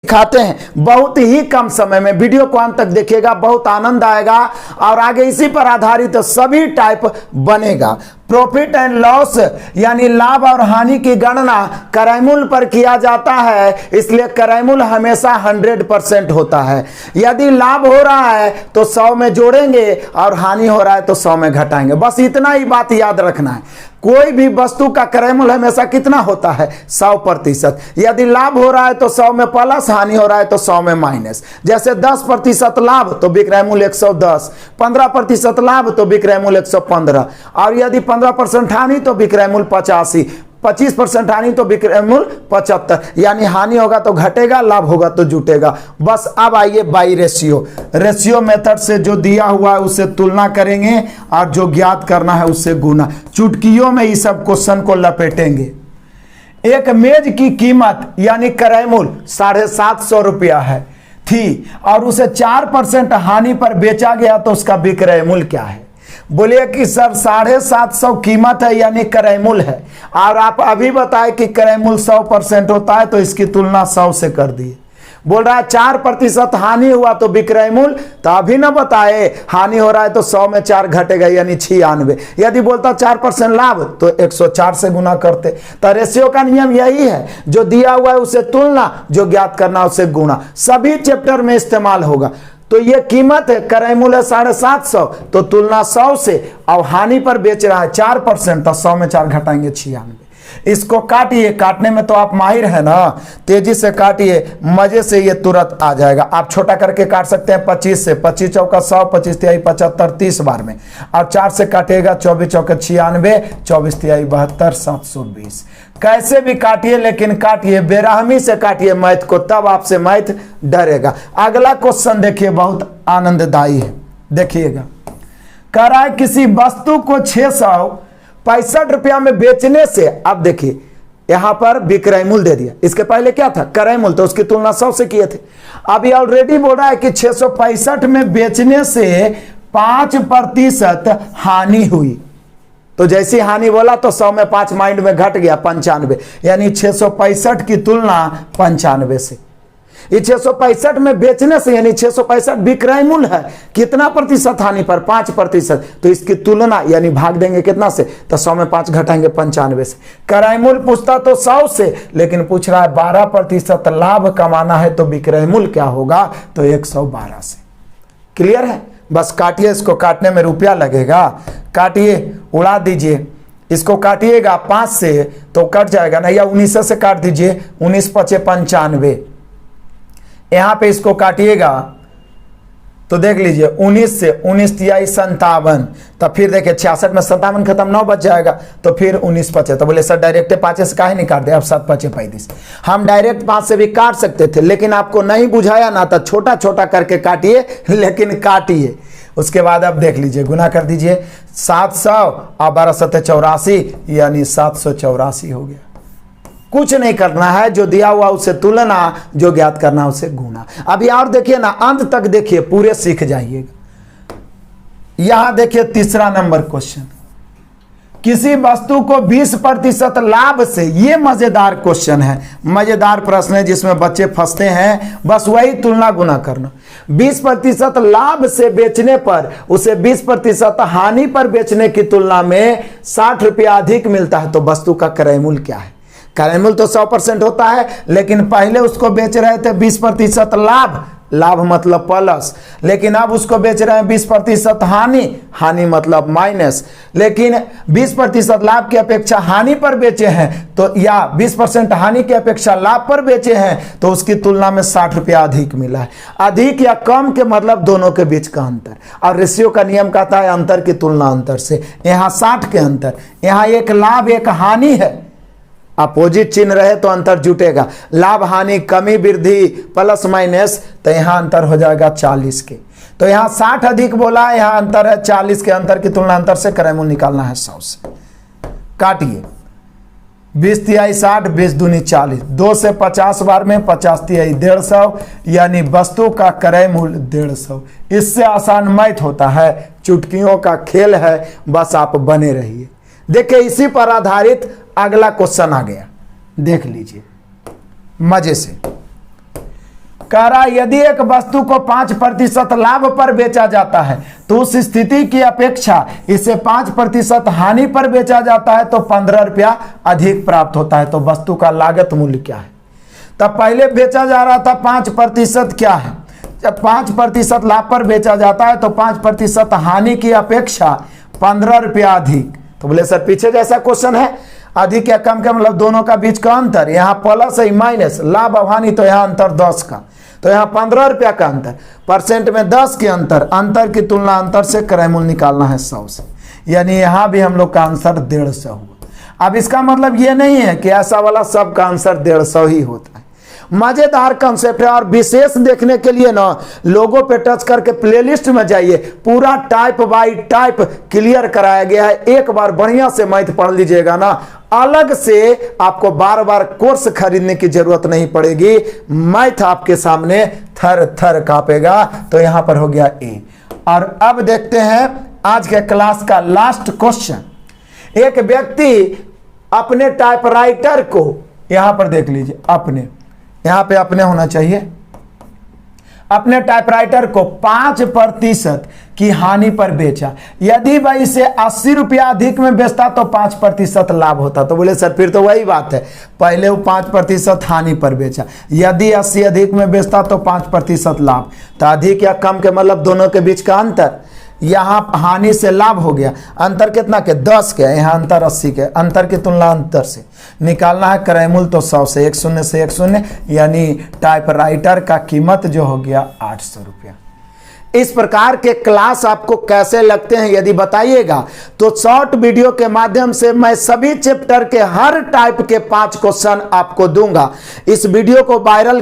दिखाते हैं बहुत ही कम समय में। वीडियो को अंत तक देखिएगा, बहुत आनंद आएगा और आगे इसी पर आधारित सभी टाइप बनेगा। प्रॉफिट एंड लॉस यानी लाभ और हानि की गणना क्रयमूल्य पर किया जाता है, इसलिए क्रयमूल्य हमेशा 100% होता है। यदि लाभ हो रहा है तो 100 में जोड़ेंगे और हानि हो रहा है तो 100 में घटाएंगे। बस इतना ही बात याद रखना है। कोई भी वस्तु का क्रयमूल्य हमेशा कितना होता है? 100%। यदि लाभ हो रहा है तो 100 में प्लस, हानि हो रहा है तो 100 में माइनस। जैसे 10% लाभ तो विक्रय मूल्य 110, 15% लाभ तो विक्रय मूल्य 115, और यदि 15% हानि तो विक्रय मूल्य 85, 25% हानि तो विक्रय मूल्य 75। यानी हानि होगा तो घटेगा, लाभ होगा तो जुटेगा। बस अब आइए बाई रेशियो मेथड से जो दिया हुआ है उससे तुलना करेंगे और जो ज्ञात करना है उससे गुना। चुटकियों में इस सब क्वेश्चन को लपेटेंगे। एक मेज की कीमत यानी क्रय मूल्य 750 रुपया है थी और उसे 4% हानि पर बेचा गया तो उसका विक्रय मूल्य क्या है? बोलिए कि सर 750 कीमत है यानी क्रय मूल्य है, और आप अभी बताए कि क्रय मूल्य 100% होता है तो इसकी तुलना 100 से कर दिए। बोल रहा है 4% हानि हुआ तो विक्रय मूल्य, तो अभी ना बताए हानि हो रहा है तो 100 में 4 घटेगा यानी 96। यदि बोलता 4% लाभ तो 104 से गुना करते। तो रेशियो का नियम यही है, जो दिया हुआ है उसे तुलना, जो ज्ञात करना उसे गुणा। सभी चैप्टर में इस्तेमाल होगा। तो ये कीमत है, क्रय मूल्य 750 तो तुलना 100 से, और हानि पर बेच रहा है 4% तो 100 में 4 घटाएंगे 96। इसको काटिए, काटने में तो आप माहिर है ना, तेजी से काटिए, मजे से ये तुरंत आ जाएगा। आप छोटा करके काट सकते हैं 25 से, 25 चौका 100, 25 तिहाई 75, 30 बार में। और 4 से काटिएगा 24 चौके 96, 24 तिहाई 72, 720। कैसे भी काटिए लेकिन काटिए, बेरहमी से काटिए मैथ को, तब आपसे मैथ डरेगा। अगला क्वेश्चन देखिए, बहुत आनंददायी है, देखिएगा। कह रहा है किसी वस्तु को 665 रुपया में बेचने से, अब देखिए यहां पर विक्रय मूल्य दे दिया, इसके पहले क्या था? क्रय मूल्य, तो उसकी तुलना 100 से किए थे। अब ये ऑलरेडी बोल रहा है कि 665 में बेचने से 5% हानि हुई, तो जैसी हानि बोला तो 100 में 5 माइंड में घट गया 95, यानी 665 की तुलना 95 से। ये 665 में बेचने से यानी 665 विक्रय मूल्य है, कितना प्रतिशत हानि पर? 5%, तो इसकी तुलना यानी भाग देंगे कितना से? तो 100 में 5 घटाएंगे 95 से। क्रय मूल्य पूछता तो 100 से, लेकिन पूछ रहा है 12% लाभ कमाना है तो विक्रय मूल्य क्या होगा? तो 112 से। क्लियर है? बस काटिए, इसको काटने में रुपया लगेगा, काटिए, उड़ा दीजिए। इसको काटिएगा 5 से तो कट जाएगा ना, या 19 से काट दीजिए, 19 5 95। यहां पे इसको काटिएगा तो देख लीजिए 19 से 19 तिहाई 57, तब फिर देखिए 66 में 57 खत्म 9 बच जाएगा, तो फिर 19 5। तो बोले सर डायरेक्ट 5 से काहे नहीं काट दे? अब 7 5 35। हम डायरेक्ट 5 से भी काट सकते थे, लेकिन आपको नहीं बुझाया ना, तो छोटा छोटा करके काटिए, लेकिन काटिए। उसके बाद अब देख लीजिए, गुना कर दीजिए 700 और 12 7 84, यानी 784 हो गया। कुछ नहीं करना है, जो दिया हुआ उसे तुलना, जो ज्ञात करना उसे गुना। अभी और देखिए ना, अंत तक देखिए, पूरे सीख जाइएगा। यहां देखिए तीसरा नंबर क्वेश्चन, किसी वस्तु को 20% लाभ से, ये मजेदार क्वेश्चन है, मजेदार प्रश्न है जिसमें बच्चे फंसते हैं। बस वही तुलना गुना करना। 20% लाभ से बेचने पर उसे 20% हानि पर बेचने की तुलना में 60 रुपया अधिक मिलता है, तो वस्तु का क्रय मूल्य क्या है? क्रय मूल्य तो 100% होता है, लेकिन पहले उसको बेच रहे थे 20% लाभ, लाभ मतलब प्लस, लेकिन अब उसको बेच रहे हैं 20% हानि, हानि मतलब माइनस। लेकिन 20% लाभ की अपेक्षा हानि पर बेचे हैं, तो या 20% हानि की अपेक्षा लाभ पर बेचे हैं, तो उसकी तुलना में 60 रुपया अधिक मिला है। अधिक या कम के मतलब दोनों के बीच का अंतर, और रेशियो का नियम कहता है अंतर की तुलना अंतर से। यहाँ 60 के अंतर, यहाँ एक लाभ एक हानि है, अपोजिट चिन्ह रहे तो अंतर जुटेगा। लाभ हानि कमी वृद्धि प्लस माइनस, तो यहाँ अंतर हो जाएगा 40 के। तो यहाँ 60 अधिक बोला है, यहाँ अंतर है 40 के। अंतर की तुलना अंतर से क्रय मूल्य निकालना है 100 से। काटिए, 20 तिहाई 60, 20 दूनी 40, 2 से 50 बार में 50 तिहाई 150, यानी वस्तु का क्रय मूल्य 150। इससे आसान मैथ होता है, चुटकियों का खेल है, बस आप बने रहिए। देखिए इसी पर आधारित अगला क्वेश्चन आ गया, देख लीजिए मजे से। कह रहा यदि एक वस्तु को 5% लाभ पर बेचा जाता है तो उस स्थिति की अपेक्षा इसे 5% हानि पर बेचा जाता है तो 15 रुपया अधिक प्राप्त होता है। तो वस्तु का लागत मूल्य क्या है? तब पहले बेचा जा रहा था 5% क्या है? जब 5% लाभ पर बेचा जाता है तो 5% हानि की अपेक्षा 15 रुपया अधिक। तो बोले सर पीछे जैसा क्वेश्चन है, अधिक या कम का मतलब दोनों का बीच का अंतर, यहाँ प्लस है माइनस, लाभ और हानि, तो यहाँ अंतर 10 का, तो यहाँ 15 रुपया का अंतर, परसेंट में 10 के अंतर की तुलना अंतर से क्रय मूल्य निकालना है 100 से, यानी यहाँ भी हम लोग का आंसर 150 हुआ। अब इसका मतलब ये नहीं है कि ऐसा वाला सब का आंसर 150 ही होता है। मजेदार कंसेप्ट है, और विशेष देखने के लिए ना लोगों पे टच करके प्लेलिस्ट में जाइए, पूरा टाइप बाय टाइप क्लियर कराया गया है। एक बार बढ़िया से मैथ पढ़ लीजिएगा ना, अलग से आपको बार बार कोर्स खरीदने की जरूरत नहीं पड़ेगी, मैथ आपके सामने थर थर कांपेगा। तो यहां पर हो गया ए। और अब देखते हैं आज के क्लास का लास्ट क्वेश्चन। एक व्यक्ति अपने टाइपराइटर को, यहां पर देख लीजिए, अपने, यहां पे अपने होना चाहिए, अपने टाइपराइटर को 5% की हानि पर बेचा। यदि वह इसे 80 रुपया अधिक में बेचता तो 5% लाभ होता। तो बोले सर फिर तो वही बात है, पहले वो 5% हानि पर बेचा, यदि 80 अधिक में बेचता तो 5% लाभ। तो अधिक या कम के मतलब दोनों के बीच का अंतर, यहाँ हानि से लाभ हो गया, अंतर कितना के 10 के, यहाँ अंतर 80 के, अंतर की तुलना अंतर से निकालना है क्रय मूल्य, तो 100 से 1 शून्य से 1 शून्य, यानी टाइपराइटर का कीमत जो हो गया 800 रुपया। इस प्रकार के क्लास आपको कैसे लगते हैं यदि बताइएगा तो शॉर्ट वीडियो के माध्यम से मैं सभी चैप्टर के हर टाइप के 5 क्वेश्चन आपको दूंगा। इस वीडियो को वायरल